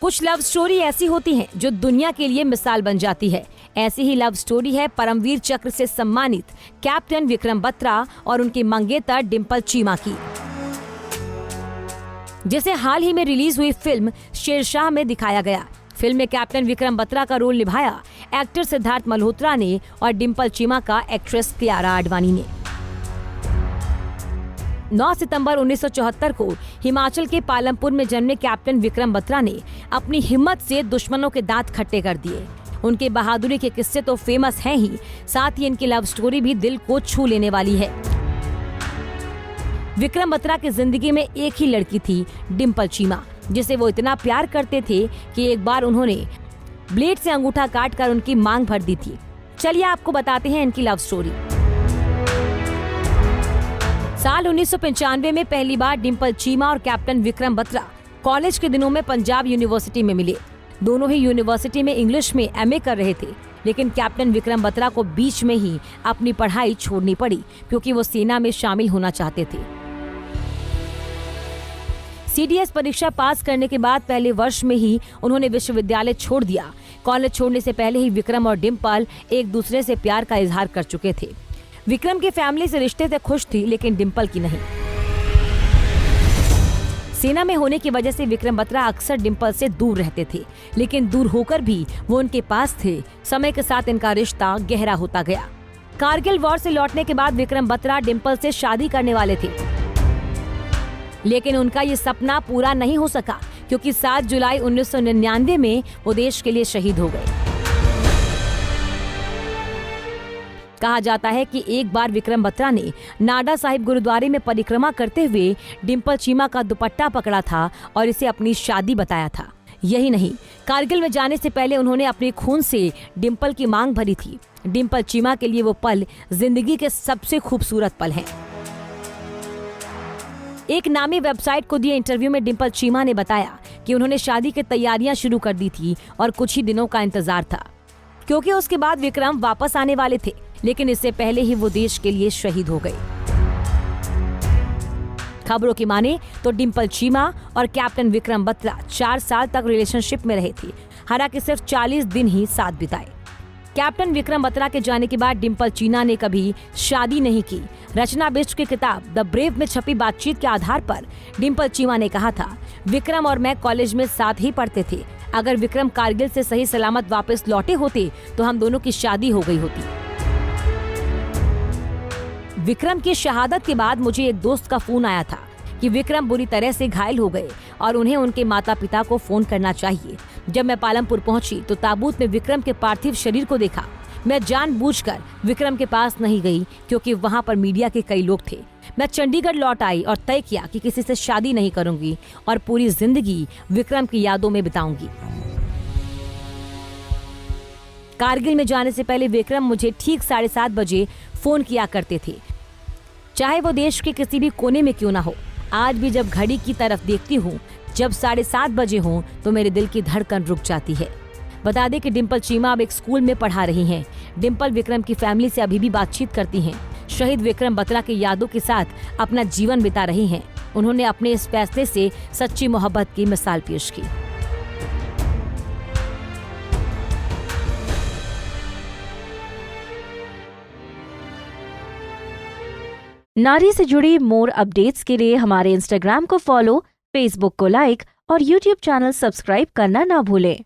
कुछ love story ऐसी होती हैं जो दुनिया के लिए मिसाल बन जाती है। ऐसी ही लव स्टोरी है परमवीर चक्र से सम्मानित कैप्टन विक्रम बत्रा और उनकी मंगेतर डिंपल चीमा की, जिसे हाल ही में रिलीज हुई फिल्म शेरशाह में दिखाया गया। फिल्म में कैप्टन विक्रम बत्रा का रोल निभाया एक्टर सिद्धार्थ मल्होत्रा ने और डिंपल चीमा का एक्ट्रेस कियारा आडवाणी ने। 9 सितंबर 1974 को हिमाचल के पालमपुर में जन्मे कैप्टन विक्रम बत्रा ने अपनी हिम्मत से दुश्मनों के दांत खट्टे कर दिए। उनके बहादुरी के किस्से तो फेमस हैं ही, साथ ही इनकी लव स्टोरी भी दिल को छू लेने वाली है। विक्रम बत्रा की जिंदगी में एक ही लड़की थी, डिंपल चीमा, जिसे वो इतना प्यार करते थे कि एक बार उन्होंने ब्लेड से अंगूठा काटकर उनकी मांग भर दी थी। चलिए आपको बताते हैं इनकी लव स्टोरी। साल 1995 में पहली बार डिंपल चीमा और कैप्टन विक्रम बत्रा कॉलेज के दिनों में पंजाब यूनिवर्सिटी में मिले। दोनों ही यूनिवर्सिटी में इंग्लिश में एमए कर रहे थे, लेकिन कैप्टन विक्रम बत्रा को बीच में ही अपनी पढ़ाई छोड़नी पड़ी क्योंकि वो सेना में शामिल होना चाहते थे। सीडीएस परीक्षा पास करने के बाद पहले वर्ष में ही उन्होंने विश्वविद्यालय छोड़ दिया। कॉलेज छोड़ने से पहले ही विक्रम और डिंपल एक दूसरे से प्यार का इजहार कर चुके थे। विक्रम की फैमिली से रिश्ते से खुश थी, लेकिन डिंपल की नहीं। सेना में होने की वजह से विक्रम बत्रा अक्सर डिंपल से दूर रहते थे, लेकिन दूर होकर भी वो उनके पास थे। समय के साथ इनका रिश्ता गहरा होता गया। कारगिल वॉर से लौटने के बाद विक्रम बत्रा डिंपल से शादी करने वाले थे, लेकिन उनका ये सपना पूरा नहीं हो सका क्योंकि 7 जुलाई 1999 में वो देश के लिए शहीद हो गए। कहा जाता है कि एक बार विक्रम बत्रा ने नाडा साहिब गुरुद्वारे में परिक्रमा करते हुए डिंपल चीमा का दुपट्टा पकड़ा था और इसे अपनी शादी बताया था। यही नहीं, कारगिल में जाने से पहले उन्होंने अपने खून से डिंपल की मांग भरी थी। डिंपल चीमा के लिए वो पल जिंदगी के सबसे खूबसूरत पल हैं। एक नामी वेबसाइट को दिए इंटरव्यू में डिंपल चीमा ने बताया कि उन्होंने शादी की तैयारियां शुरू कर दी थी और कुछ ही दिनों का इंतजार था क्योंकि उसके बाद विक्रम वापस आने वाले थे, लेकिन इससे पहले ही वो देश के लिए शहीद हो गए। खबरों की माने तो डिंपल चीमा और कैप्टन विक्रम बत्रा 4 साल तक रिलेशनशिप में रहे थे। हालांकि सिर्फ 40 दिन ही साथ बिताए। कैप्टन विक्रम बत्रा के जाने के बाद डिंपल चीमा ने कभी शादी नहीं की। रचना बिष्ट की किताब द ब्रेव में छपी बातचीत के आधार पर डिंपल चीमा ने कहा था, विक्रम और मैं कॉलेज में साथ ही पढ़ते थे। अगर विक्रम कारगिल से सही सलामत वापस लौटे होते तो हम दोनों की शादी हो गई होती। विक्रम की शहादत के बाद मुझे एक दोस्त का फोन आया था कि विक्रम बुरी तरह से घायल हो गए और उन्हें उनके माता पिता को फोन करना चाहिए। जब मैं पालमपुर पहुंची तो ताबूत में विक्रम के पार्थिव शरीर को देखा। मैं जानबूझकर विक्रम के पास नहीं गई क्योंकि वहां पर मीडिया के कई लोग थे। मैं चंडीगढ़ लौट आई और तय किया कि किसी से शादी नहीं करूंगी और पूरी जिंदगी विक्रम की यादों में बिताऊंगी। कारगिल में जाने से पहले विक्रम मुझे ठीक 7:30 बजे फोन किया करते थे, चाहे वो देश के किसी भी कोने में क्यों ना हो। आज भी जब घड़ी की तरफ देखती हूँ, जब 7:30 बजे हों तो मेरे दिल की धड़कन रुक जाती है। बता दें कि डिंपल चीमा अब एक स्कूल में पढ़ा रही हैं। डिंपल विक्रम की फैमिली से अभी भी बातचीत करती हैं। शहीद विक्रम बत्रा की यादों के साथ अपना जीवन बिता रही हैं। उन्होंने अपने इस फैसले से सच्ची मोहब्बत की मिसाल पेश की। नारी से जुड़ी मोर अपडेट्स के लिए हमारे इंस्टाग्राम को फॉलो, फेसबुक को लाइक और यूट्यूब चैनल सब्सक्राइब करना ना भूलें।